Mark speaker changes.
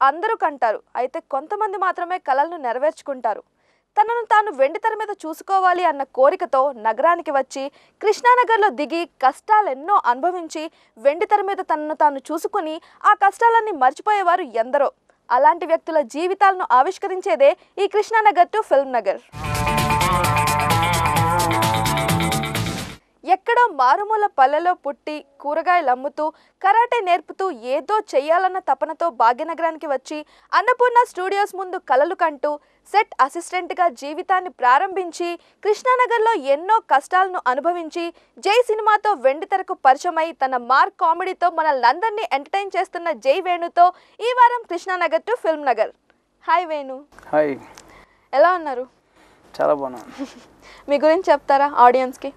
Speaker 1: అందరూ కంటారు. అయితే కొంతమంది మాత్రమే కలలను నెరవేర్చుకుంటారు. తనను తాను వెండితెర మీద చూసుకోవాలి అన్న కోరికతో నగరానికి వచ్చి కృష్ణానగర్లో దిగి కష్టాలెన్నో అనుభవించి వెండితెర మీద తనను తాను చూసుకుని ఆ కష్టాలన్నీ మర్చిపోయేవారు ఎందరో. అలాంటి వ్యక్తుల జీవితాలను ఆవిష్కరించేదే ఈ కృష్ణానగర్ టు ఫిల్మ్ నగర్. ఎక్కడో మారుమూల పల్లెలో పుట్టి కూరగాయలు అమ్ముతూ కరాటే నేర్పుతూ ఏదో చెయ్యాలన్న తపనతో భాగ్యనగరానికి వచ్చి అన్నపూర్ణ స్టూడియోస్ ముందు కలలు కంటూ సెట్ అసిస్టెంట్గా జీవితాన్ని ప్రారంభించి కృష్ణానగర్లో ఎన్నో కష్టాలను అనుభవించి జై సినిమాతో వెండితెరకు పరిచయమై తన మార్క్ కామెడీతో మనల్ని ఎంటర్టైన్ చేస్తున్న జై వేణుతో ఈ వారం Krishna Nagar to film Nagar. Hi Venu.
Speaker 2: Hi.
Speaker 1: ఎలా ఉన్నారు?
Speaker 2: చాలా బాగున్నాను.
Speaker 1: మీ గురించి చెప్తారా ఆడియన్స్కి?